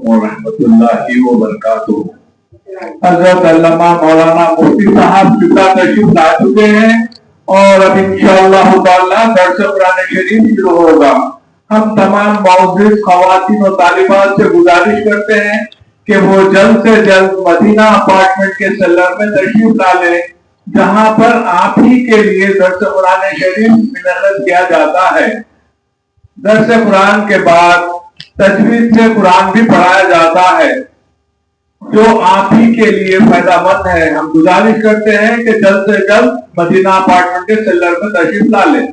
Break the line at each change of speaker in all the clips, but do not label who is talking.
ورحمۃ اللہ وبرکاتہ۔ حضرت علامہ مولانا مفتی صاحب قبلہ تشریف لا چکے ہیں اور اب انشاءاللہ تعالی درس قرآن شریف شروع ہوگا۔ ہم تمام معزز خواتین و طالبات سے گزارش کرتے ہیں کہ وہ جلد سے جلد مدینہ اپارٹمنٹ کے سیلر میں تشریف لا لیں، جہاں پر آپ ہی کے لیے درس قرآن شریف منعقد کیا جاتا ہے۔ درس قرآن کے بعد تجوید سے قرآن بھی پڑھایا جاتا ہے جو آپ ہی کے لیے فائدہ مند ہے۔ ہم گزارش کرتے ہیں کہ جلد سے جلد مدینہ اپارٹمنٹ کے سیلر میں تشریف لا لیں۔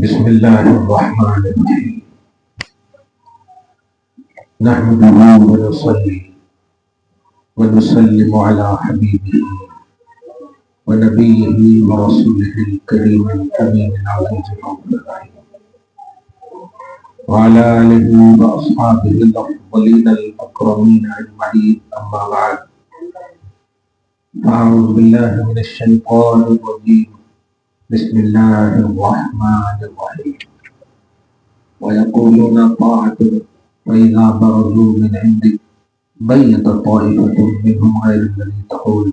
بسم اللہ الرحمن الرحیم نحمده ونصلي ونسلم على حبیبه ونبیه ورسوله الکریم الامین العزیز الرحیم وعلى آله وأصحابه الأفضلين الأكرمين أجمعين، أما بعد، أعوذ بالله من الشيطان الرجيم، بسم الله الرحمن الرحيم، ويقولون طاعة وإذا برزوا من عندك بيت طائفة منهم غير الذي تقول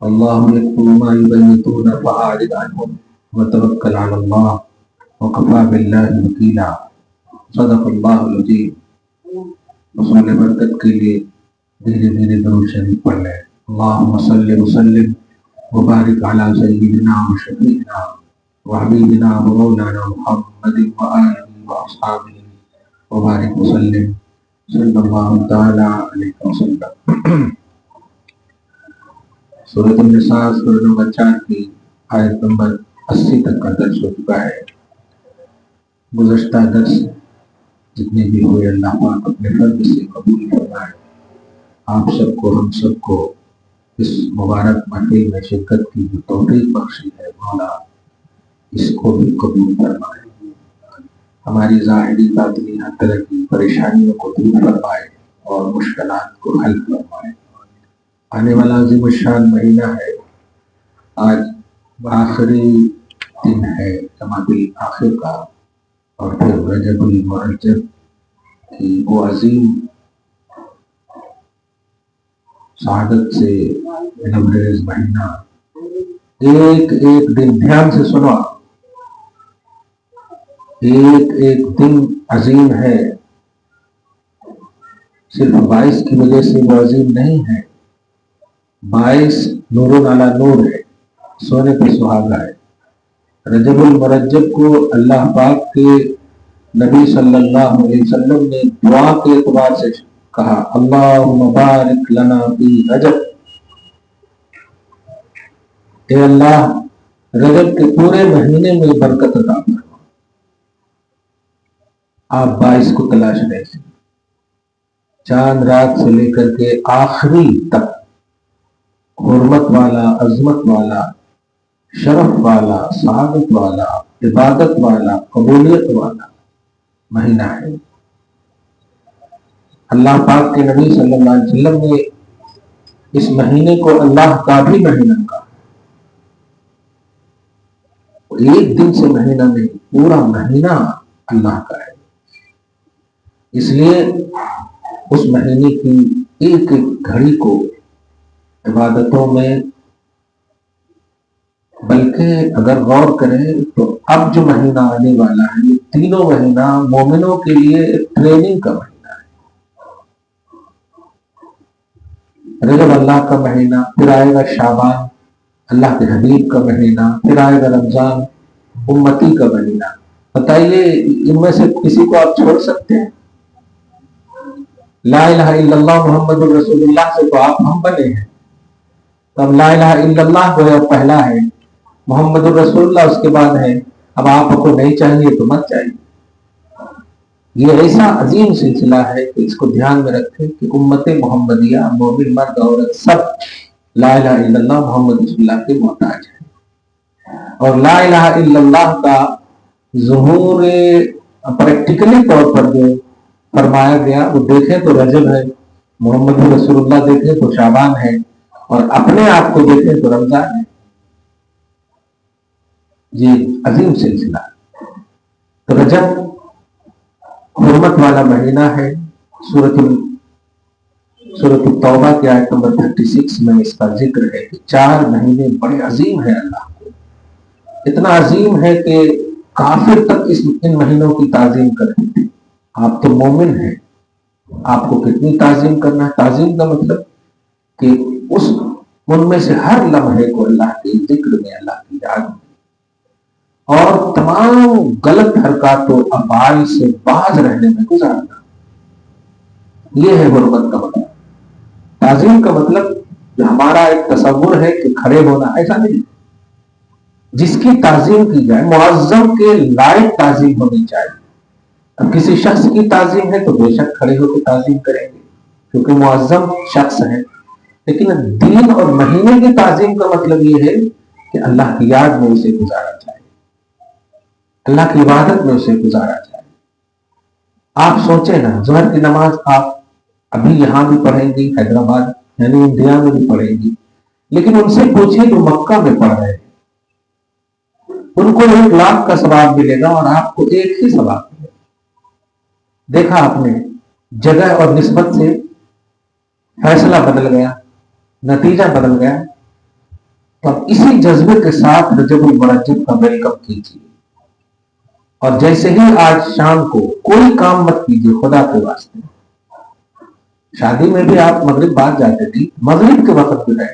الله يكتب ما يبيتون فأعرض عنهم وتوكل على الله وكفى بالله وكيلا۔ صدق اللہ العظیم۔ رسول برکت کے لیے دھیرے دھیرے درود شریف پڑھ لیں۔ اللہم صلی وسلم وبارک علی سیدنا و شفیعنا و حبیبنا و مولانا محمد و آلہ و اصحابہ وبارک وسلم صلی اللہ تعالی علیہ وسلم۔ سورۃ النساء سورۃ نمبر 4 کی آیت نمبر 80 تک کا درس ہو چکا ہے۔ گزشتہ درس جتنے بھی ہوئے اللہ پاک اپنے فضل سے قبول فرمائے۔ آپ سب کو، ہم سب کو اس مبارک محفل میں شرکت کی جو توفیق بخشی ہے، مولا اس کو بھی قبول فرمائے۔ ہماری ظاہری باطنی ہر طرح کی پریشانیوں کو دور فرمائے اور مشکلات کو حل فرمائے۔ آنے والا عظیم الشان مہینہ ہے، آج آخری دن ہے جمادی الاخر کا، اور پھر رجب المرجب کی وہ عظیم سعادت سے لبریز مہینہ۔ ایک ایک دن، دھیان سے سنو، ایک ایک دن عظیم ہے۔ صرف 22 کی وجہ سے وہ عظیم نہیں ہے۔ 22 نور علی نور ہے، سونے پہ سہاگا ہے۔ رجب المرجب کو اللہ پاک کے نبی صلی اللہ علیہ وسلم نے دعا کے اعتبار سے کہا، اللہم بارک لنا فی رجب، اے اللہ رجب کے پورے مہینے میں برکت عطا فرما۔ آپ 22 کو تلاش رہے تھے، چاند رات سے لے کر کے آخری تک حرمت والا، عظمت والا، شرف والا، سعادت والا، عبادت والا، قبولیت والا مہینہ ہے۔ اللہ پاک کے نبی صلی اللہ علیہ وسلم نے اس مہینے کو اللہ کا بھی مہینہ کہا۔ ایک دن سے مہینہ نہیں، پورا مہینہ اللہ کا ہے۔ اس لیے اس مہینے کی ایک ایک گھڑی کو عبادتوں میں، بلکہ اگر غور کریں تو اب جو مہینہ آنے والا ہے، یہ تینوں مہینہ مومنوں کے لیے ٹریننگ کا مہینہ ہے۔ رجب اللہ کا مہینہ، پھر آئے گا شعبان اللہ کے حبیب کا مہینہ، پھر آئے گا رمضان امتی کا مہینہ۔ بتائیے ان میں سے کسی کو آپ چھوڑ سکتے ہیں؟ لا الہ الا اللہ محمد رسول اللہ سے تو آپ ہم بنے ہیں، تب لا الہ الا اللہ جو ہے پہلا ہے، محمد الرسول اللہ اس کے بعد ہے۔ اب آپ کو نہیں چاہیے تو مت چاہیے۔ یہ ایسا عظیم سلسلہ ہے کہ اس کو دھیان میں رکھیں کہ امت محمدیہ مومن مرد عورت سب لا الہ الا اللہ محمد رسول اللہ کے محتاج ہے، اور لا الہ الا اللہ کا ظہور پریکٹیکلی طور پر جو فرمایا گیا وہ دیکھیں تو رجب ہے، محمد رسول اللہ دیکھیں تو شعبان ہے، اور اپنے آپ کو دیکھیں تو رمضان ہے۔ یہ عظیم سلسلہ ہے۔ تو رجب حرمت والا مہینہ ہے۔ سورۃ التوبہ کی آیت نمبر 36 میں اس کا ذکر ہے کہ 4 مہینے بڑے عظیم ہیں اللہ کو، اتنا عظیم ہے کہ کافر تک ان مہینوں کی تعظیم کرتے تھے۔ آپ تو مومن ہیں، آپ کو کتنی تعظیم کرنا ہے؟ تعظیم کا مطلب کہ ان میں سے ہر لمحے کو اللہ کے ذکر میں، اللہ کی یاد میں، اور تمام غلط حرکات و افعال سے باز رہنے میں گزارنا۔ یہ ہے حرمت کا مطلب۔ تعظیم کا مطلب جو ہمارا ایک تصور ہے کہ کھڑے ہونا، ایسا نہیں۔ جس کی تعظیم کی جائے، معظم کے لائق تعظیم ہونی چاہیے۔ اب کسی شخص کی تعظیم ہے تو بے شک کھڑے ہو کے تعظیم کریں گے کیونکہ معظم شخص ہے، لیکن دین اور مہینے کی تعظیم کا مطلب یہ ہے کہ اللہ کی یاد میں اسے گزارا جائے، اللہ کی عبادت میں اسے گزارا جائے۔ آپ سوچیں نا، ظہر کی نماز آپ ابھی یہاں بھی پڑھیں گی، حیدرآباد یعنی انڈیا میں بھی پڑھیں گی، لیکن ان سے پوچھیں جو مکہ میں پڑھ رہے ہیں، ان کو 1,00,000 کا ثواب ملے گا اور آپ کو ایک ہی ثواب ملے گا۔ دیکھا آپ نے، جگہ اور نسبت سے فیصلہ بدل گیا، نتیجہ بدل گیا۔ تو اب اسی جذبے کے ساتھ رجب المرجب کا ویلکم کیجیے، اور جیسے ہی آج شام کو کوئی کام مت کیجیے خدا کے واسطے۔ شادی میں بھی آپ مغرب بعد جاتے تھے، مغرب کے وقت پہ رہے،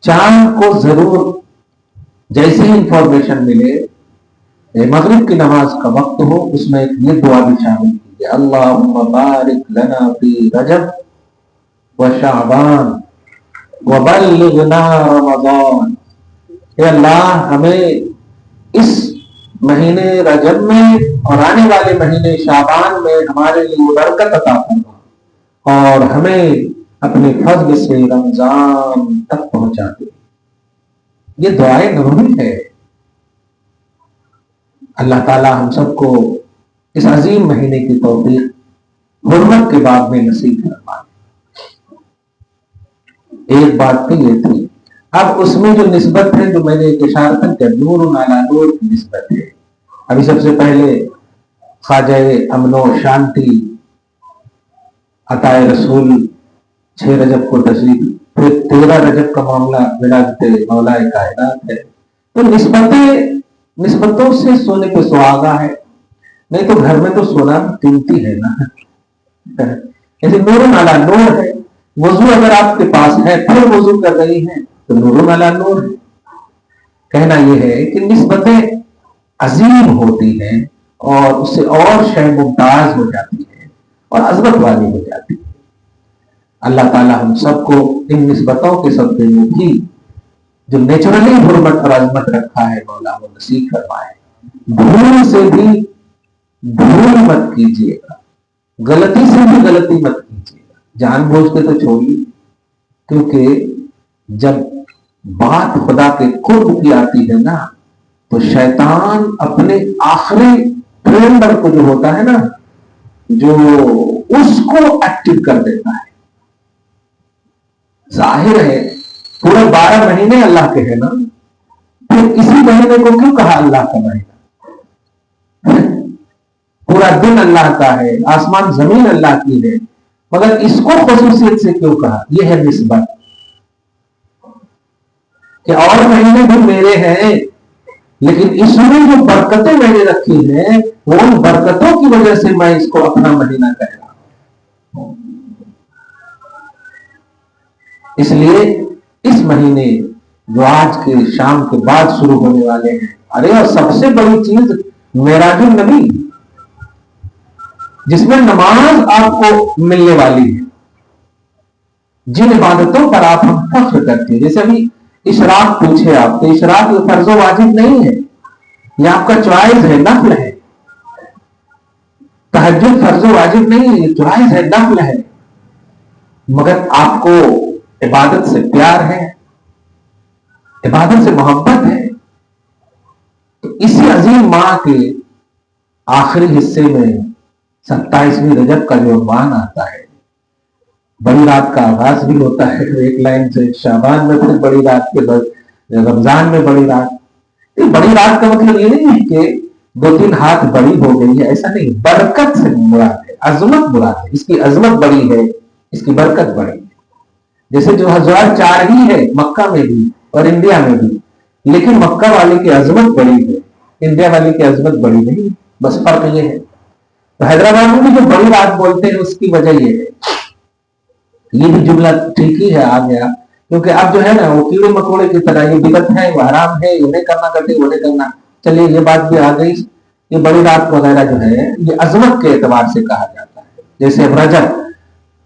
چاند کو ضرور جیسے ہی انفارمیشن ملے مغرب کی نماز کا وقت ہو، اس میں ایک یہ دعا بھی شامل کیجیے، اللہم بارک لنا فی رجب و شعبان وبلغنا رمضان۔ اے اللہ، ہمیں اس مہینے رجب میں اور آنے والے مہینے شعبان میں ہمارے لیے برکت عطا فرما، اور ہمیں اپنے فضل سے رمضان تک پہنچا دے۔ یہ دعائیں نبوی ہے۔ اللہ تعالی ہم سب کو اس عظیم مہینے کی توفیق حرمت کے باب میں نصیب فرمائے۔ ایک بات تو یہ تھی، اب اس میں جو نسبت ہے، جو میں نے ایک اشارہ کیا، نور علی نور کی نسبت ہے۔ ابھی سب سے پہلے خواجہ امن و شانتی عطائے رسول 6 رجب کو تشریف، پھر 13 رجب کا معاملہ ولادت مولا کائنات ہے۔ تو نسبتوں سے سونے پہ سہاگا ہے، نہیں تو گھر میں تو سونا قیمتی ہے نا۔ ایسے نور علی نور ہے۔ وضو اگر آپ کے پاس ہے، پھر وضو کر رہی ہیں تو نور علی نور ہے۔ کہنا یہ ہے کہ نسبتیں عظیم ہوتی ہیں اور اس سے اور شے ممتاز ہو جاتی ہے اور عظمت والی ہو جاتی ہے۔ اللہ تعالی ہم سب کو ان نسبتوں کے صدقے میں بھی جو نیچرلی حرمت اور عظمت رکھا ہے مولا وہ نصیب فرمائے۔ بھول سے بھی بھول مت کیجیے گا، غلطی سے بھی غلطی مت کیجیے گا، جان بوجھ کے تو چھوڑیے، کیونکہ جب بات خدا کے قرب کی آتی ہے نا تو شیطان اپنے آخری ٹرینڈر کو جو ہوتا ہے نا، جو اس کو ایکٹیو کر دیتا ہے۔ ظاہر ہے پورے 12 مہینے اللہ کے ہیں نا، پھر اسی مہینے کو کیوں کہا اللہ کا مہینہ؟ پورا دن اللہ کا ہے، آسمان زمین اللہ کی ہے، مگر اس کو خصوصیت سے کیوں کہا؟ یہ ہے نسبت کہ اور مہینے بھی میرے ہیں، لیکن اس میں جو برکتیں میں نے رکھی ہیں وہ ان برکتوں کی وجہ سے میں اس کو اپنا مہینہ کہہ رہا ہوں۔ اس لیے اس مہینے جو آج کے شام کے بعد شروع ہونے والے ہیں، ارے اور سب سے بڑی چیز معراج النبی، جس میں نماز آپ کو ملنے والی ہے، جن عبادتوں پر آپ ہم فخر کرتے ہیں۔ جیسے ابھی اشراق پوچھے آپ، تو اشراق فرض و واجب نہیں ہے، یہ آپ کا چوائس ہے، نفل ہے۔ تہجد فرض و واجب نہیں ہے، جائز ہے، نفل ہے، مگر آپ کو عبادت سے پیار ہے، عبادت سے محبت ہے، تو اسی عظیم ماہ کے آخری حصے میں 27ویں رجب کا جو عنوان آتا ہے، بڑی رات کا آغاز بھی ہوتا ہے ایک لائن سے، شعبان میں پھر بڑی رات کے بعد رمضان میں بڑی رات. بڑی رات کا مطلب یہ نہیں ہے کہ 2-3 ہاتھ بڑی ہو گئی ہے، ایسا نہیں، برکت سے مراد ہے، عظمت مراد ہے، اس کی عظمت بڑی ہے، اس کی برکت بڑی ہے. جیسے 2004 ہی ہے مکہ میں بھی اور انڈیا میں بھی، لیکن مکہ والے کی عظمت بڑی ہے، انڈیا والے کی عظمت بڑی نہیں، بس فرق یہ ہے. تو حیدرآباد میں بھی جو بڑی رات بولتے ہیں اس کی وجہ یہ ہے. یہ بھی جملہ ٹھیک ہی ہے، آ گیا، کیونکہ اب جو ہے نا وہ کیڑے مکوڑے کی طرح، یہ بدعت ہے، وہ حرام ہے، یہ نہیں کرنا کرتے، وہ نہیں کرنا. چلیے یہ بات بھی آ گئی. یہ بڑی رات وغیرہ جو ہے یہ عظمت کے اعتبار سے کہا جاتا ہے. جیسے رجب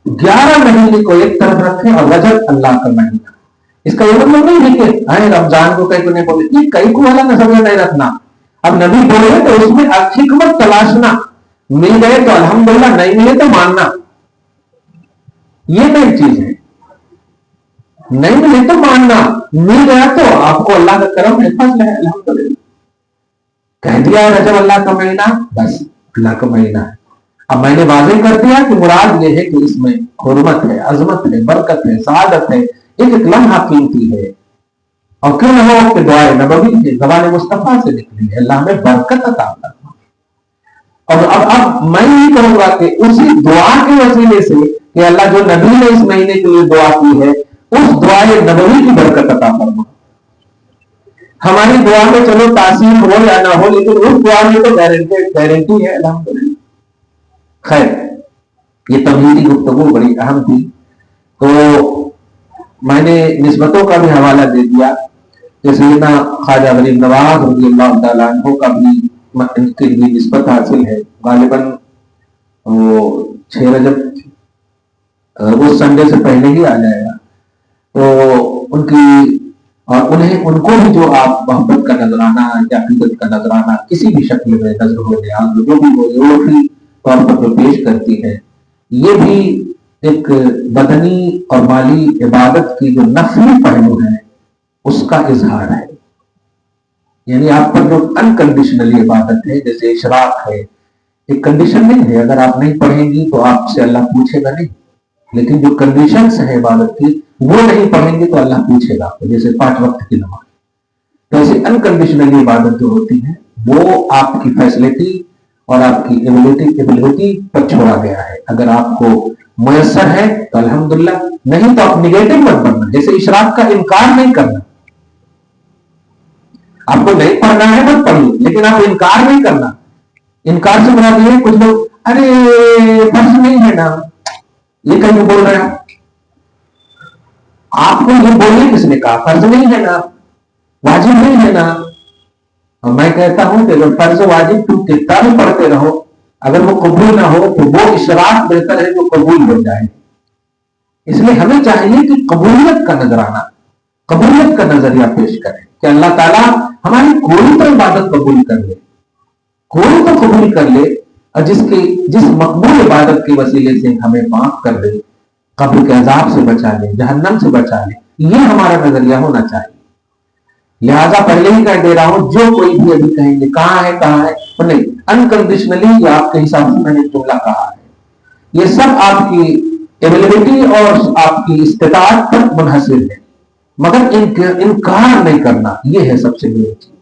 11 مہینے کو ایک طرف رکھیں اور رجب اللہ کا مہینہ، اس کا یہ مطلب نہیں ہے کہ رمضان کو کہیں کو نہیں بولے، یہ کئی کو والا نظر نہیں رکھنا. اب نبی بولے تو اس میں حکمت تلاشنا، مل گئے تو الحمدللہ، نہیں ملے تو ماننا، یہ نئی چیز ہے. نہیں ملے تو ماننا، مل گیا تو آپ کو اللہ کا کرم ہے، فضل ہے، الحمدللہ. کہہ دیا رجب اللہ کا مہینہ، بس اللہ کا مہینہ ہے. اب میں نے واضح کر دیا کہ مراد یہ ہے کہ اس میں حرمت ہے، عظمت ہے، برکت ہے، سعادت ہے، ایک ایک لمحہ قیمتی ہے. اور کیوں نہ ہو کہ دعائے نبوی کی زبان مصطفیٰ سے نکلی ہے، اللہ میں برکت عطا کرنا. اور اب میں یہ کہوں گا کہ اسی دعا کے وسیلے سے کہ اللہ جو نبی نے اس مہینے کے لیے دعا کی ہے، اس دعائے نبوی کی برکت عطا فرما. ہماری دعا میں چلو تاثیر ہو یا نہ ہو، لیکن اس دعا میں تو گارنٹی ہے، الحمدللہ. خیر، یہ تمہیدی گفتگو بڑی اہم تھی، تو میں نے نسبتوں کا بھی حوالہ دے دیا کہ سیدنا خواجہ غریب نواز رضی اللہ تعالیٰ عنہ کا بھی ان کے لیے نسبت حاصل ہے. غالباً وہ 6 رجب اس سنڈے سے پہلے ہی آ جائے گا. تو ان کی اور ان کو بھی جو آپ محبت کا نذرانہ یا عقیدت کا نذرانہ کسی بھی شکل میں نظر ہو نیاز جو بھی ہو روحی طور پر جو پیش کرتی ہے، یہ بھی ایک بدنی اور مالی عبادت کی جو نفلی پہلو ہے اس کا اظہار ہے. یعنی آپ پر جو انکنڈیشنلی عبادت ہے، جیسے اشراق ہے، ایک کنڈیشن نہیں ہے، اگر آپ نہیں پڑھیں گی تو آپ سے اللہ پوچھے گا نہیں، لیکن جو کنڈیشنز ہے عبادت کی وہ نہیں پڑھیں گے تو اللہ پوچھے گا. جیسے 5 وقت کی نماز، تو ایسے انکنڈیشنلی عبادت جو ہوتی ہے وہ آپ کی فیسلٹی اور آپ کی ایبلٹی پر چھوڑا گیا ہے. اگر آپ کو میسر ہے تو الحمدللہ، نہیں تو آپ نگیٹو مت بننا. جیسے اشراق کا انکار نہیں کرنا، آپ کو نہیں پڑھنا ہے مت پڑھیے، لیکن آپ انکار نہیں کرنا. انکار سے مراد یہ ہے کچھ لوگ ارے فرض نہیں ہے نا، یہ کہیں بول رہے ہیں. آپ کو یہ بولنے کس نے کہا؟ فرض نہیں ہے نا، واجب نہیں ہے نا. اور میں کہتا ہوں کہ اگر فرض واجب تم کتنا بھی پڑھتے رہو، اگر وہ قبول نہ ہو تو وہ اشراق بہتر ہے جو قبول ہو جائے. اس لیے ہمیں چاہیے کہ قبولیت کا نظرانہ، قبولیت کا نظریہ پیش کریں کہ اللہ تعالیٰ ہماری کوئی تو عبادت قبول کر لے، کوئی تو قبول کر لے، اور جس مقبول عبادت کے وسیلے سے ہمیں معاف کر دے، قبر کے عذاب سے بچا لے، جہنم سے بچا لے. یہ ہمارا نظریہ ہونا چاہیے. لہذا پہلے ہی کہہ دے رہا ہوں، جو کوئی بھی ابھی کہیں گے کہاں ہے نہیں، انکنڈیشنلی یہ آپ کے حساب سے میں نے جملہ کہا ہے. یہ سب آپ کی ایبلٹی اور آپ کی استطاعت پر منحصر ہے، مگر انکار نہیں کرنا، یہ ہے سب سے بڑی چیز.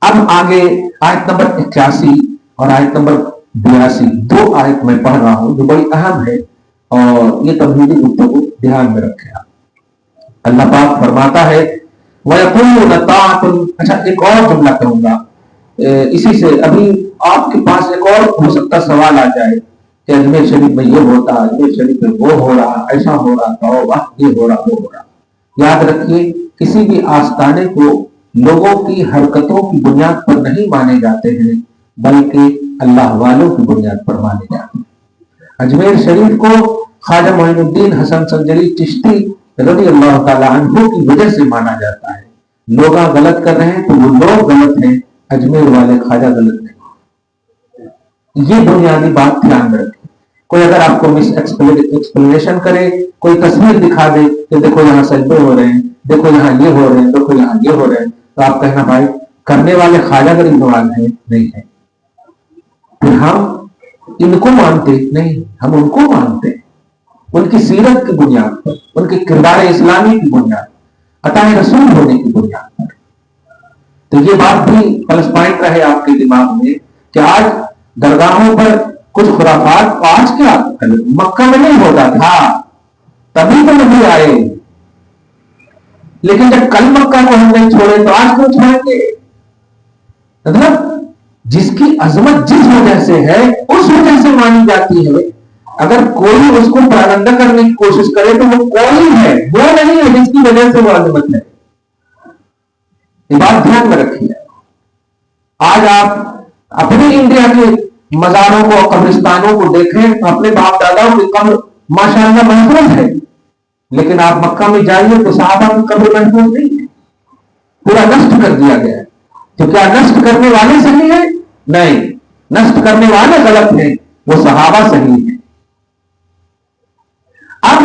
اب آگے آیت نمبر 81 اور آیت نمبر 82، 2 آیت میں پڑھ رہا ہوں جو بڑی اہم ہے، اور یہ تمہیدی گفتگو دھیان میں رکھیں آپ. اللہ پاک فرماتا ہے وَيَقُولُونَ طَاعَةٌ. اچھا، ایک اور جملہ کروں گا اسی سے. ابھی آپ کے پاس ایک اور ہو سکتا سوال آ جائے کہ اجمیر شریف میں یہ ہوتا، اجمیر شریف میں وہ ہو رہا، ایسا ہو رہا، توبہ یہ ہو رہا، وہ ہو رہا. یاد رکھیے، کسی بھی آستانے کو لوگوں کی حرکتوں کی بنیاد پر نہیں مانے جاتے ہیں، بلکہ اللہ والوں کی بنیاد پر مانے جاتے ہیں. اجمیر شریف کو خواجہ معین الدین حسن سنجری چشتی رضی اللہ تعالیٰ عنہ کی وجہ سے مانا جاتا ہے. لوگ غلط کر رہے ہیں تو وہ لوگ غلط ہیں، اجمیر والے خواجہ غلط نہیں. یہ بنیادی بات دھیان میں رکھیں. کوئی اگر آپ کو مس ایکسپلینیشن کرے, کوئی تصویر دکھا دے کہ دیکھو یہاں سجدے ہو رہے ہیں, دیکھو یہاں یہ ہو رہے ہیں, دیکھو یہاں یہ ہو رہے ہیں, تو آپ کہنا بھائی کرنے والے خواجہ غریب نواز ہیں نہیں ہے. پھر ہم ان کو مانتے نہیں, ہم ان کو مانتے ہیں ان کی سیرت کی بنیاد پر, ان کے کردار اسلامی کی بنیاد پر, عطا رسول ہونے کی بنیاد پر. تو یہ بات بھی پلس پوائنٹ رہے آپ کے دماغ میں کہ آج درگاہوں پر کچھ خرافات, آج کیا مکہ میں نہیں ہوتا تھا تبھی تو نبی آئے, لیکن جب کل مکہ کو ہم نہیں چھوڑے تو آج کیوں چھوڑیں گے؟ مطلب جس کی عظمت جس وجہ سے ہے اس وجہ سے مانی جاتی ہے. اگر کوئی اس کو پرگندہ کرنے کی کوشش کرے تو وہ کوئی ہے, وہ نہیں ہے جس کی وجہ سے وہ عظمت ہے. یہ بات دھیان میں رکھیے. آج آپ اپنے انڈیا کے مزاروں کو, قبرستانوں کو دیکھیں تو اپنے باپ داداؤں کی قبر ماشاءاللہ محفوظ ہے, لیکن آپ مکہ میں جائیے تو صحابہ کی قبر محفوظ نہیں ہے, پورا نشٹ کر دیا گیا ہے. تو کیا نشٹ کرنے والے صحیح ہیں؟ نہیں, نشٹ کرنے والے غلط ہیں, وہ صحابہ صحیح ہیں. اب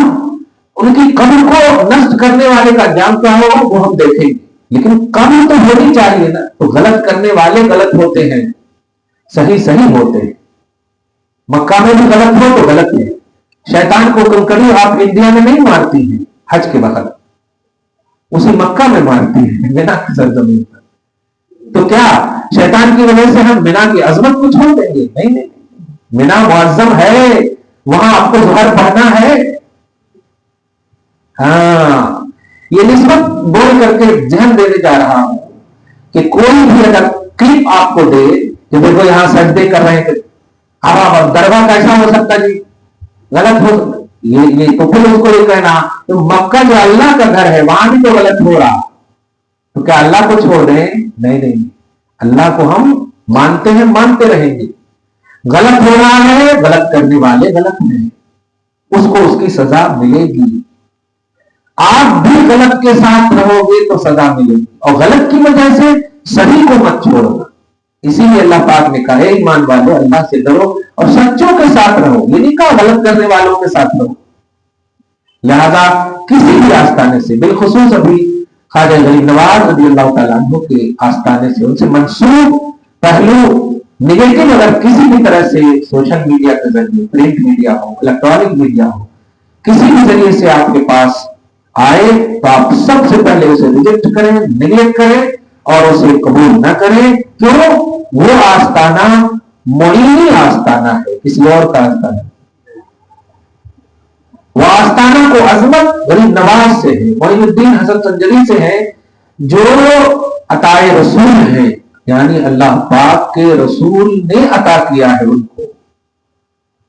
ان کی قبر کو نشٹ کرنے والے کا جام کیا ہوگا وہ ہم دیکھیں گے, لیکن قبر تو ہونی چاہیے نا. تو غلط کرنے والے غلط ہوتے ہیں, صحیح ہوتے ہیں. مکہ میں بھی غلط ہو تو غلط ہے. شیطان کو کنکڑی آپ انڈیا میں نہیں مارتی ہیں حج کے وقت, اسی مکہ میں مارتی ہیں مینا کی سرزمین پر. تو کیا شیطان کی وجہ سے ہم مینا کی عظمت کو چھوڑ دیں گے؟ نہیں, مینا معظم ہے, وہاں آپ کو ظہر پڑھنا ہے. ہاں, یہ نسبت بول کر کے ذہن دینے جا رہا ہوں کہ کوئی بھی اگر کلپ آپ کو دے کہ دیکھو یہاں سجدے کر رہے ہیں, اب درگاہ کیسا ہو سکتا جی, غلط ہو. یہ تو پھر اس کو یہ کہنا تو مکہ جو اللہ کا گھر ہے وہاں بھی تو غلط ہو رہا, تو کیا اللہ کو چھوڑ دیں؟ نہیں, اللہ کو ہم مانتے ہیں, مانتے رہیں گے. غلط ہو رہا ہے, غلط کرنے والے غلط ہیں, اس کو اس کی سزا ملے گی. آپ بھی غلط کے ساتھ رہو گے تو سزا ملے گی, اور غلط کی وجہ سے صحیح کو مت چھوڑنا. اسی لیے اللہ پاک نے کہا ہے ایمان والو اللہ سے ڈرو اور سچوں کے ساتھ رہو, یہ نہیں کہا غلط کرنے والوں کے ساتھ رہو. لہذا کسی بھی آستانے سے, بالخصوص ابھی خواجہ غریب نواز رضی اللہ تعالیٰ عنہ کے آستانے سے, ان سے منسوب پہلو نگیٹو اگر کسی بھی طرح سے سوشل میڈیا کے ذریعے, پرنٹ میڈیا ہو, الیکٹرانک میڈیا ہو, کسی بھی ذریعے سے آپ کے پاس آئے تو آپ سب سے پہلے اسے ریجیکٹ کریں, نیگلیکٹ کریں اور اسے قبول نہ کریں. کیوں؟ وہ آستانہ معینی آستانہ ہے, کسی اور کا آستانہ. وہ آستانہ کو عظمت غریب نواز سے ہے, معین الدین حسن سنجری سے ہے, جو عطا رسول ہے, یعنی اللہ پاک کے رسول نے عطا کیا ہے ان کو.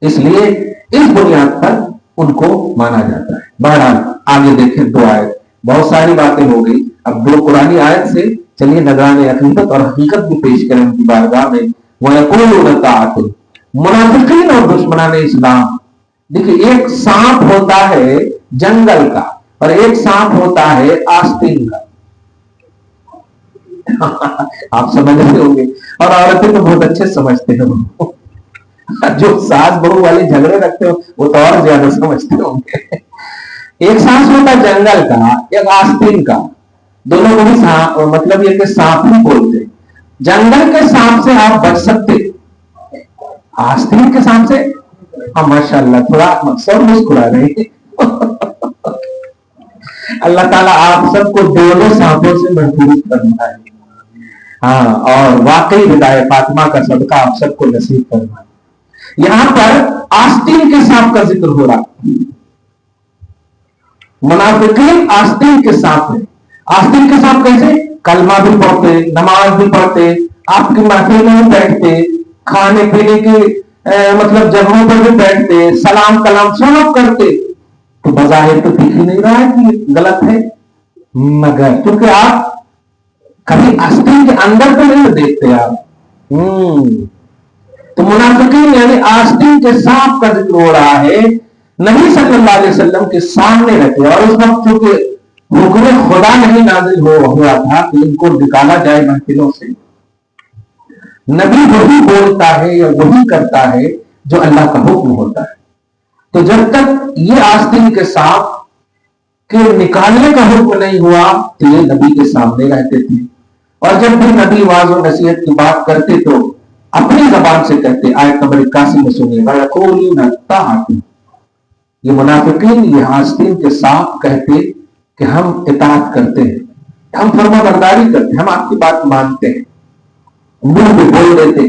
اس لیے اس بنیاد پر ان کو مانا جاتا ہے. بہرحال آگے دیکھیں, دو آیت, بہت ساری باتیں ہو گئی. اب دو قرآنی آیت سے چلیے نگران حقیقت اور حقیقت بھی پیش کریں ان کی بارگاہ میں. وَيَقُولُونَ طَاعَةٌ, منافقین اور دشمنان اسلام. دیکھیے, ایک سانپ ہوتا ہے جنگل کا اور ایک سانپ ہوتا ہے آستین کا. آپ سمجھ رہے ہوں گے, اور عورتیں تو بہت اچھے سمجھتے ہیں. جو ساس بہو والے جھگڑے رکھتے ہو وہ تو اور زیادہ سمجھتے ہوں گے. ایک سانس ہوتا ہے جنگل کا, ایک آستین کا. دونوں کو بھی مطلب یہ کہ سانپ ہی بولتے. جنگل کے سانپ سے آپ بچ سکتے, آستین کے سانپ سے ہاں ماشاء اللہ تھوڑا سب مسکرا رہے ہیں. اللہ تعالیٰ آپ سب کو دونوں سانپوں سے محفوظ کرنا ہے. ہاں, اور واقعی ہدایت فاطمہ کا صدقہ آپ سب کو نصیب کرنا ہے. یہاں پر آستین کے سانپ کا ذکر ہو رہا. منافقین آستین کے سانپ ہیں. آستین کے سانپ کیسے؟ کلمہ بھی پڑھتے, نماز بھی پڑھتے, آپ کی محفل میں بھی بیٹھتے, کھانے پینے کی مطلب جگہوں پر بھی بیٹھتے, سلام کلام سب کرتے. تو بظاہر تو دکھ ہی نہیں رہا ہے کہ غلط ہے, مگر کیونکہ آپ کبھی آستین کے اندر تو نہیں دیکھتے آپ. تو منافقین یعنی آستین کے سانپ کا ذکر ہو رہا ہے. نبی صلی اللہ علیہ وسلم کے سامنے رکھے, اور اس وقت چونکہ حکم خدا نہیں نازل ہوا تھا کہ ان کو نکالا جائے محفلوں سے, نبی وہی بولتا ہے یا وہی کرتا ہے جو اللہ کا حکم ہوتا ہے. تو جب تک یہ آستین کے سانپ کے نکالنے کا حکم نہیں ہوا تو یہ نبی کے سامنے رہتے تھے. اور جب بھی نبی واعظ و نصیحت کی بات کرتے تو اپنی زبان سے کہتے. آیت نمبر 81 میں سنیے وَيَقُولُونَ طَاعَةٌ. یہ منافقین یہ آستین کے سانپ کہتے کہ ہم اطاعت کرتے ہیں, ہم فرما برداری کرتے ہیں, ہم آپ کی بات مانتے ہیں, منہ پہ بول دیتے.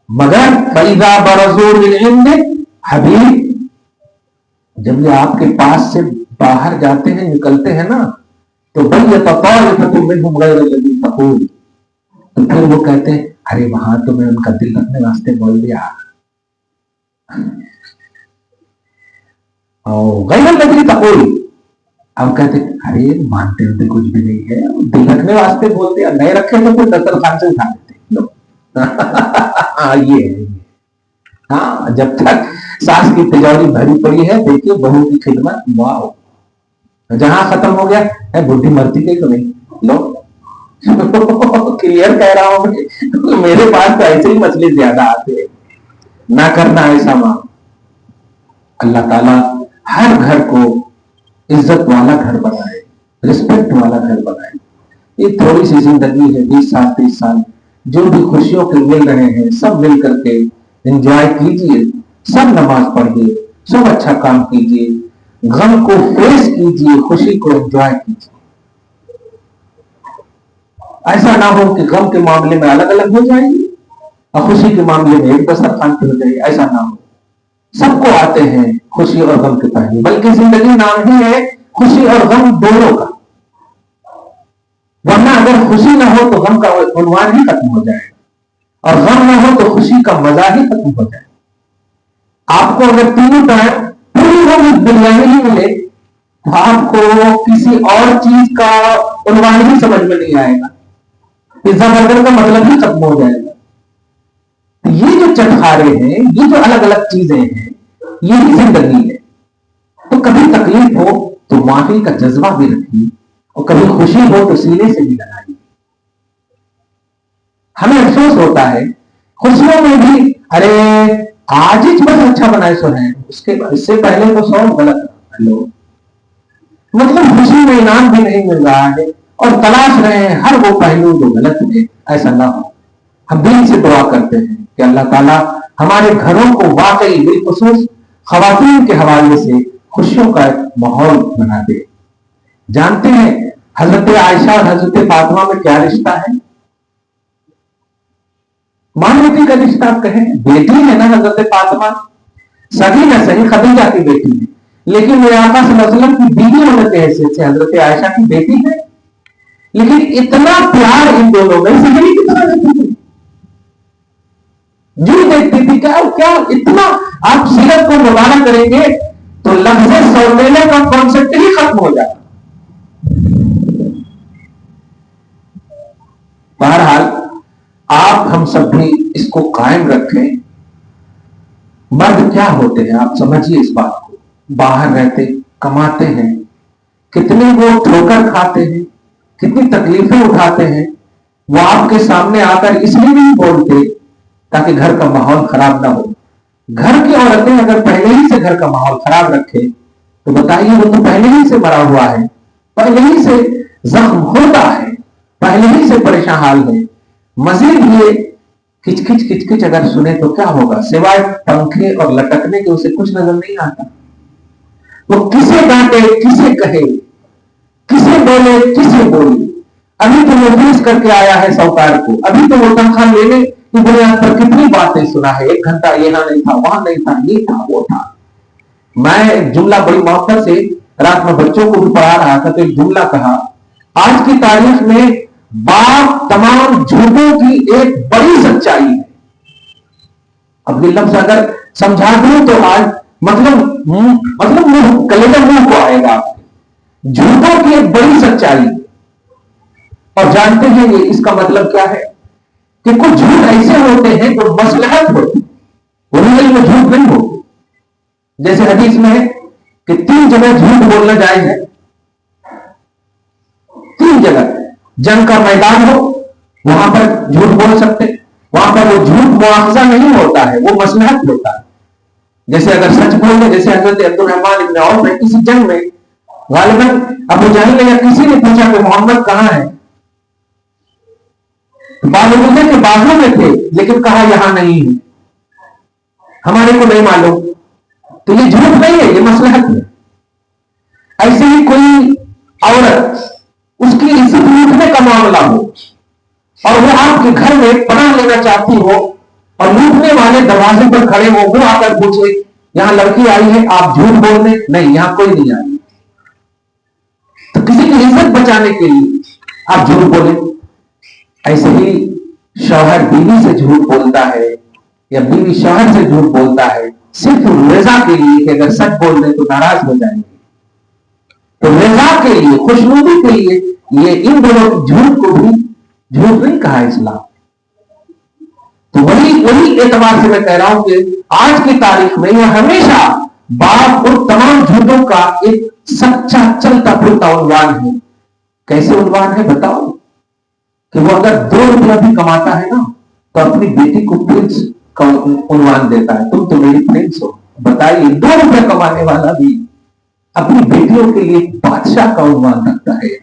مگر فَإِذَا بَرَزُوا مِنْ عِنْدِكَ حبیب, جب یہ آپ کے پاس سے باہر جاتے ہیں نکلتے ہیں نا تو بَيَّتَ طَائِفَةٌ مِّنْهُمْ غَيْرَ الَّذِي تَقُولُ, تو پھر وہ کہتے ہیں ارے وہاں تو میں ان کا دل رکھنے واسطے بول دیا, غیر الذی تقول. اب کہتے ارے مانتے ہوتے کچھ بھی نہیں ہے, دل رکھنے واسطے بول دیا, نہیں رکھے تو پھر دسترخوان سے اٹھا دیتے. یہ ہاں, جب تک ساس کی تجاری بھری پڑی ہے دیکھیے بہو کی خدمت, واو, جہاں ختم ہو گیا ہے بڈھی مرتی گئی تو نہیں. لو کلیئر کہہ رہا ہوں, میرے پاس تو ایسے ہی مسئلے زیادہ آتے ہیں. نہ کرنا ایسا ماں. اللہ تعالیٰ ہر گھر کو عزت والا گھر بنائے, رسپیکٹ والا گھر بنائے. یہ تھوڑی سی زندگی ہے, 20 سال 30 سال, جو بھی خوشیوں کے مل رہے ہیں سب مل کر کے انجوائے کیجئے, سب نماز پڑھیے, سب اچھا کام کیجئے, غم کو فیس کیجئے, خوشی کو انجوائے کیجئے. ایسا نہ ہو کہ غم کے معاملے میں الگ الگ ہو جائیں گے اور خوشی کے معاملے میں ایک دسترخوان پہ ہو جائے. ایسا نہ ہو. سب کو آتے ہیں خوشی اور غم کے پہلو, بلکہ زندگی نام ہی ہے خوشی اور غم دونوں کا. ورنہ اگر خوشی نہ ہو تو غم کا عنوان ہی ختم ہو جائے گا, اور غم نہ ہو تو خوشی کا مزہ ہی ختم ہو جائے گا. آپ کو اگر تینوں ٹائم پوری بریانی ہی ملے تو آپ کو کسی اور چیز کا عنوان ہی سمجھ میں نہیں آئے گا. پیزا برگر کا مطلب ہی ختم ہو جائے گا. یہ جو چٹخارے ہیں, یہ جو الگ الگ چیزیں ہیں, یہی زندگی ہے. تو کبھی تکلیف ہو تو معافی کا جذبہ بھی رکھیے, اور کبھی خوشی ہو تو سینے سے بھی لگائیے. ہمیں افسوس ہوتا ہے خوشیوں میں بھی, ارے آج ہی بس اچھا بنائے سو ہے, اس سے پہلے تو 100 غلط. مطلب خوشی میں انعام بھی نہیں مل رہا ہے اور تلاش رہے ہیں ہر وہ پہلو جو غلط ہے. ایسا نہ ہو. ہم دل سے دعا کرتے ہیں کہ اللہ تعالیٰ ہمارے گھروں کو واقعی بالخصوص خواتین کے حوالے سے خوشیوں کا ایک ماحول بنا دے. جانتے ہیں حضرت عائشہ اور حضرت فاطمہ میں کیا رشتہ ہے؟ ماں بیٹی کا رشتہ. آپ کہیں بیٹی ہے نا حضرت فاطمہ, سگی نہ صحیح خدیجہ کی بیٹی ہے, لیکن میرے آقا صلی اللہ علیہ وسلم کی بیوی ہونے کے حیثیت سے حضرت عائشہ کی بیٹی ہے. لیکن اتنا پیار ان دونوں میں سگی کی طرح رہتی تھی, جو دیکھتی تھی. کیا اتنا آپ سیرت کو مبارک کریں گے تو لفظ سوتیلے کا کانسیپٹ ہی ختم ہو جاتا. بہرحال آپ ہم سب بھی اس کو قائم رکھیں. مرد کیا ہوتے ہیں آپ سمجھیے اس بات کو. باہر رہتے, کماتے ہیں, کتنے وہ ٹھوکر کھاتے ہیں, کتنی تکلیفیں اٹھاتے ہیں. وہ آپ کے سامنے آ کر اس لیے نہیں بولتے تاکہ گھر کا ماحول خراب نہ ہو. گھر کی عورتیں اگر پہلے ہی سے گھر کا ماحول خراب رکھے تو بتائیے وہ تو پہلے ہی سے مرا ہوا ہے, پہلے ہی سے زخم ہوتا ہے, پہلے ہی سے پریشان حال ہے. مزید یہ کچ کچ کچ کچ اگر سنے تو کیا ہوگا, سوائے پنکھے اور لٹکنے کے اسے کچھ نظر نہیں آتا. وہ کسے ڈانٹے, کسے کہے, کسے بولے, کسے بولے. ابھی تو وہ فیس کر کے آیا ہے سوکار کو, ابھی تو وہ تنخواہ لینے کی بنیاد پر کتنی باتیں سنا ہے. 1 گھنٹہ یہاں نہیں تھا, وہاں نہیں تھا, یہ تھا, وہ تھا. میں جملہ بڑی محبت سے رات میں بچوں کو بھی پڑھا رہا تھا تو ایک جملہ کہا, آج کی تاریخ میں باپ تمام جھوٹوں کی ایک بڑی سچائی ہے. اب یہ لفظ اگر سمجھا دوں تو آج مطلب کلیجہ منہ کو آئے گا. جھوٹوں کی ایک بڑی سچائی. اور جانتے ہیں یہ اس کا مطلب کیا ہے کہ کچھ جھوٹ ایسے ہوتے ہیں جو مصلحت ہوتی, اوریجنل میں جھوٹ نہیں ہوتے. جیسے حدیث میں ہے کہ 3 جگہ جھوٹ بولنا جائز ہے. 3 جگہ, جنگ کا میدان ہو, وہاں پر جھوٹ بول سکتے، وہاں پر وہ جھوٹ مواخذہ نہیں ہوتا ہے، وہ مصلحت ہوتا ہے. جیسے اگر سچ بول دے، جیسے حضرت عبد الرحمن ابن عوف نے کسی جنگ میں غالباً ابو جہل نے یا کسی نے پوچھا کہ محمد کہاں ہے، معلوم ہے کہ بازوں میں تھے لیکن کہا یہاں نہیں ہے، ہمارے کو نہیں معلوم. تو یہ جھوٹ نہیں ہے، یہ مصلحت ہے. ایسے ہی کوئی عورت، اس کی عزت لوٹنے کا معاملہ ہو اور وہ آپ کے گھر میں پناہ لینا چاہتی ہو اور لوٹنے والے دروازے پر کھڑے ہو، وہ آ کر پوچھے یہاں لڑکی آئی ہے، آپ جھوٹ بول دیں نہیں یہاں کوئی نہیں آئی. تو کسی کی عزت بچانے کے لیے آپ جھوٹ بولیں. ایسے ہی شوہر بیوی سے جھوٹ بولتا ہے یا بیوی شوہر سے جھوٹ بولتا ہے صرف رضا کے لیے کہ اگر سچ بول دیں تو ناراض ہو جائیں گے. تو رضا کے لیے، خوشنودی کے لیے، یہ ان دونوں جھوٹ کو بھی جھوٹ نہیں کہا اسلام. تو وہی اعتبار سے میں کہہ رہا ہوں کہ آج کی تاریخ میں یہ ہمیشہ باپ اور تمام جھوٹوں کا ایک سچا چلتا پھرتا عنوان ہے. کیسے عنوان ہے بتاؤ؟ کہ وہ اگر 2 روپیہ بھی کماتا ہے نا تو اپنی بیٹی کو پرنس کا عنوان دیتا ہے، تم تو میری پرنس ہو. بتائیے 2 روپیہ کمانے والا بھی اپنی بیٹیوں کے لیے بادشاہ کا عنوان رکھتا ہے.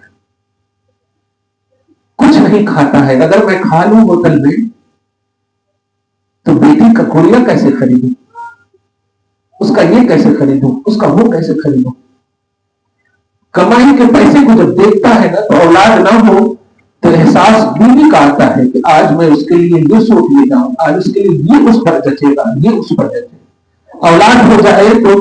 کچھ نہیں کھاتا ہے، اگر میں کھا لوں ہوٹل میں تو بیٹی کا گڑیا کیسے خریدوں، اس کا یہ کیسے خریدوں، اس کا وہ کیسے خریدوں. کمائی کے پیسے کو جب دیکھتا ہے نا تو اولاد نہ ہو تو احساس بیوی کا آتا ہے کہ آج میں اس کے لیے یہ سوٹ لے جاؤں، آج اس کے لیے یہ اس پر جچے گا، یہ اس پر جچے گا. اولاد ہو جائے تو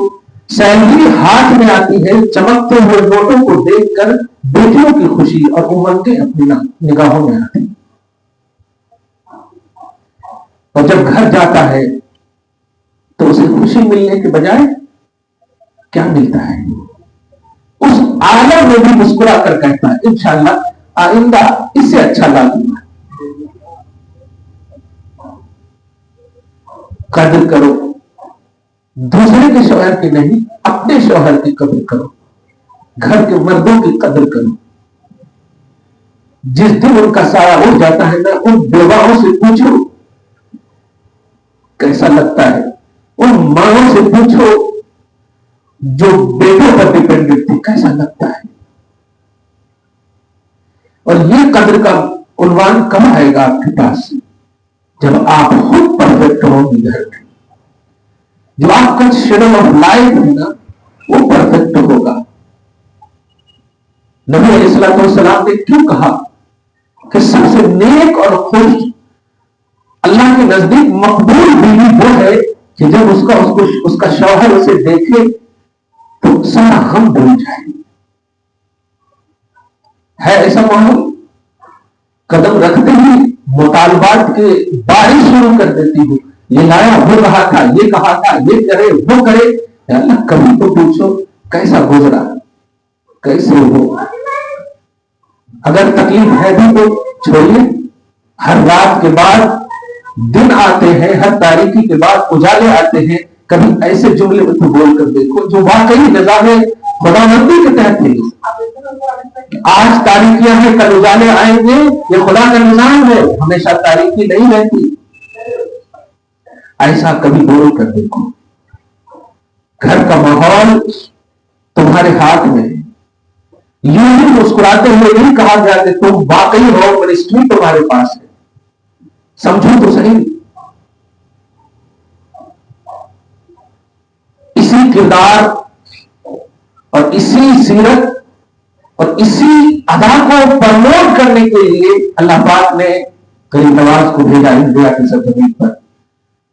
سیلری ہاتھ میں آتی ہے، چمکتے ہوئے نوٹوں کو دیکھ کر بیٹیوں کی خوشی اور امنگیں اپنی نگاہوں میں آتی. اور جب گھر جاتا ہے تو اسے خوشی ملنے کے بجائے کیا ملتا ہے؟ اس عالم میں بھی مسکرا کر کہتا ہے انشاءاللہ آئندہ اس سے اچھا لا دوں گا. قدر کرو دوسرے کے شوہر کی نہیں، اپنے شوہر کی قدر کرو، گھر کے مردوں کی قدر کرو. جس دن ان کا سایہ اٹھ جاتا ہے نا، ان بیواؤں سے پوچھو کیسا لگتا ہے، ان ماں سے پوچھو جو بیٹوں پر ڈیپینڈنٹ تھی کیسا لگتا ہے. اور یہ قدر کا عنوان کب آئے گا آپ کے پاس؟ جب آپ خود پرفیکٹ ہوں گے گھر میں. جو آپ کا شیڈول آف لائف ہے نا وہ پرفیکٹ ہوگا. نبی علیہ الصلوۃ والسلام نے کیوں کہا کہ سب سے نیک اور خوش اللہ کے نزدیک مقبول بیوی وہ ہے کہ جب اس کا شوہر اسے دیکھے تو سارا غم بھول جائے. ہے ایسا ماحول؟ قدم رکھتے ہی مطالبات کے بارش شروع کر دیتی ہوں، یہ لایا ہو رہا تھا، یہ کہا تھا، یہ کرے وہ کرے. اللہ کبھی تو پوچھو کیسا گزرا، کیسے ہو. اگر تکلیف ہے بھی تو چھوڑیے. ہر رات کے بعد دن آتے ہیں، ہر تاریکی کے بعد اجالے آتے ہیں. کبھی ایسے جملے میں تو بول کر دیکھو جو واقعی نظام خداوندی کے تحت ہے. آج تاریکیاں ہیں کل اجالے آئیں گے، یہ خدا کا نظام ہے، ہمیشہ تاریکی نہیں رہتی. ایسا کبھی بول کر دیکھو. گھر کا ماحول تمہارے ہاتھ میں. یوں ہی مسکراتے ہوئے نہیں کہا گیا کہ تم واقعی ہو، منسٹری تمہارے پاس ہے. سمجھو تو صحیح. اسی کردار اور اسی سیرت اور اسی ادا کو پرموٹ کرنے کے لیے اللہ پاک نے غریب نواز کو بھیجا انڈیا کی سرزمین پر.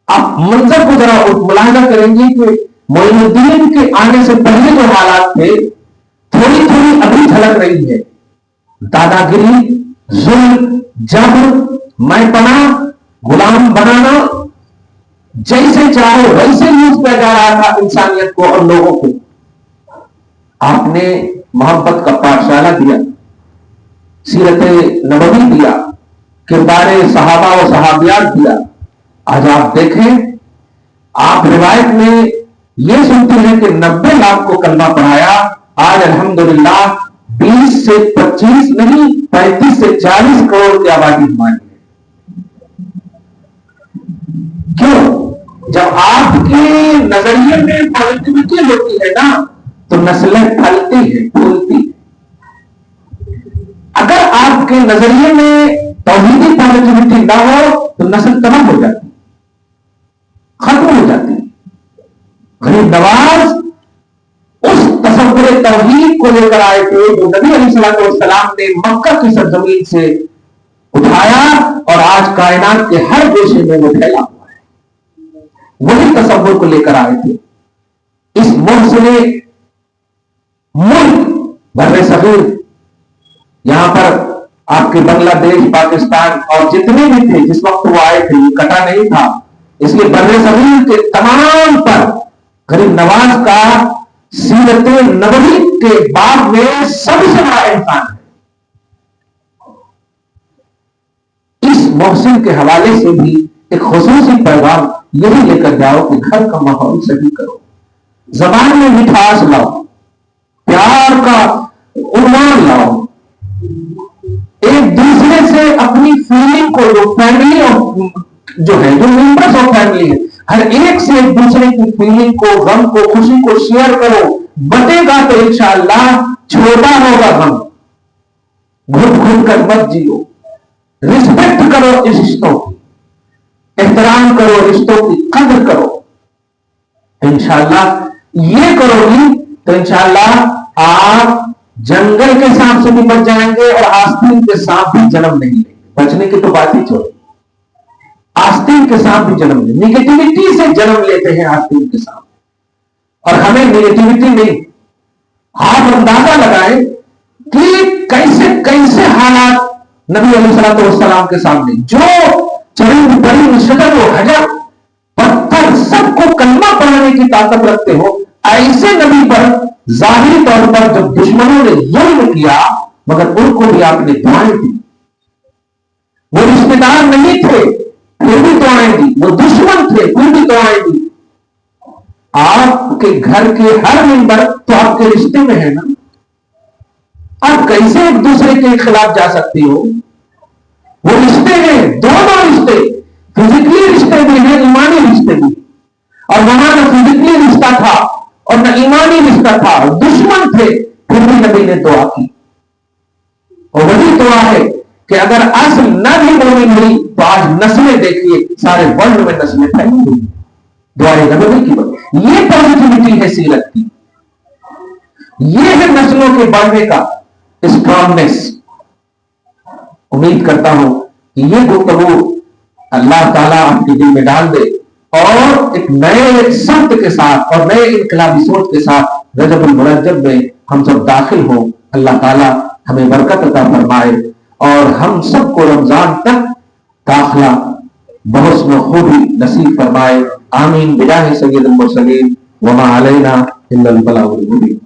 آپ منظر کو ذرا ملاحظہ کریں گے کہ معین الدین کے آنے سے پہلے جو حالات تھے تھوڑی تھوڑی ابھی جھلک رہی ہے. دادا گری، ظلم، جبر، میں پناہ، غلام بنانا، جیسے چاہو ویسے یوز کیا جا رہا تھا انسانیت کو اور لوگوں کو. آپ نے محبت کا پاٹھشالہ دیا، سیرت نبوی دیا، کردار صحابہ و صحابیات دیا. آج آپ دیکھیں، آپ روایت میں یہ سنتے ہیں کہ 90 لاکھ کو کلمہ پڑھایا. آج الحمدللہ 20 سے 25 نہیں 35 سے 40 کروڑ کی آبادی ہماری ہے. کیوں؟ جب آپ کے نظریے میں پازیٹیوٹی ہوتی ہے نا تو نسلیں پھلتی ہیں پھولتی ہیں. اگر آپ کے نظریے میں توحیدی پازیٹیوٹی نہ ہو تو نسل تباہ ہو جاتی، ختم ہو جاتی. غریب نواز اس تصور توحید کو لے کر آئے تھے جو نبی علیہ السلام نے مکہ کی سرزمین سے اٹھایا اور آج کائنات کے ہر گوشے میں وہ پھیلا ہوا ہے. وہی تصور کو لے کر آئے تھے. اس محسن ملک بر صغیر، یہاں پر آپ کے بنگلہ دیش، پاکستان اور جتنے بھی تھے جس وقت وہ آئے تھے، یہ کٹا نہیں تھا، اس لیے بر صغیر کے تمام پر غریب نواز کا سیرت نبوی کے باب میں سب سے بڑا احسان ہے. اس محسن کے حوالے سے بھی ایک خصوصی پیغام یہی لے کر جاؤ کہ گھر کا ماحول صحیح کرو، زبان میں مٹھاس لاؤ، پیار کا عنوان لاؤ، ایک دوسرے سے اپنی فیلنگ کو، جو فیملی جو ہے، جو ممبرس آف فیملی ہے، ہر ایک سے ایک دوسرے کی فیلنگ کو، غم کو، خوشی کو شیئر کرو. بٹے گا تو انشاءاللہ چھوٹا ہوگا غم. گھٹ گھٹ کر مت جیو. رسپیکٹ کرو اس رشتوں کی، احترام کرو، رشتوں کی قدر کرو. انشاءاللہ یہ کرو گی تو انشاءاللہ آپ جنگل کے سانپ سے بھی بچ جائیں گے اور آستین کے سانپ بھی جنم نہیں لیں گے. بچنے کی تو بات ہی چھوڑو، آستین کے ساتھ بھی جنم لے. نیگیٹیوٹی سے جنم لیتے ہیں آستین کے ساتھ، اور ہمیں نیگیٹیوٹی نہیں. آپ اندازہ لگائیں کہ کیسے کیسے حالات نبی علیہ السلام کے سامنے، جو چرند پرند شجر و حجر پتھر سب کو کلمہ پڑھنے کی طاقت رکھتے ہو، ایسے نبی پر ظاہری طور پر جب دشمنوں نے ظلم کیا مگر ان کو بھی آپ نے دعائیں دی. وہ رشتے دار نہیں تھے پھر بھی دعائیں دی، وہ دشمن تھے پھر بھی دعائیں دی. آپ کے گھر کے ہر ممبر تو آپ کے رشتے میں ہے نا. آپ کیسے ایک دوسرے کے خلاف جا سکتی ہو؟ وہ رشتے ہیں، دونوں رشتے، فزیکلی رشتے بھی ہیں، ایمانی رشتے بھی. اور وہاں نہ فزیکلی رشتہ تھا اور نہ ایمانی رشتہ تھا، دشمن تھے پھر بھی نبی نے دعا کی. اور وہی دعا ہے کہ اگر اصل نہ بھی مومن ہوئی تو آج نسلیں دیکھیے، سارے ورلڈ میں نسلیں پھیلی ہوئی دعائے نبوی کی وجہ. یہ پازیٹیوٹی ہے سیرت کی، یہ ہے نسلوں کے بڑھنے کا اسٹرانگنس. امید کرتا ہوں کہ یہ گفتگو اللہ تعالیٰ آپ کے دل میں ڈال دے اور ایک نئے سمت کے ساتھ اور نئے انقلابی سوچ کے ساتھ رجب المرجب میں ہم سب داخل ہوں. اللہ تعالیٰ ہمیں برکت عطا فرمائے اور ہم سب کو رمضان تک داخلہ بحسن خوبی نصیب فرمائے. آمین. بجاہ سید المرسلین وما علینا الا البلاغ المبین.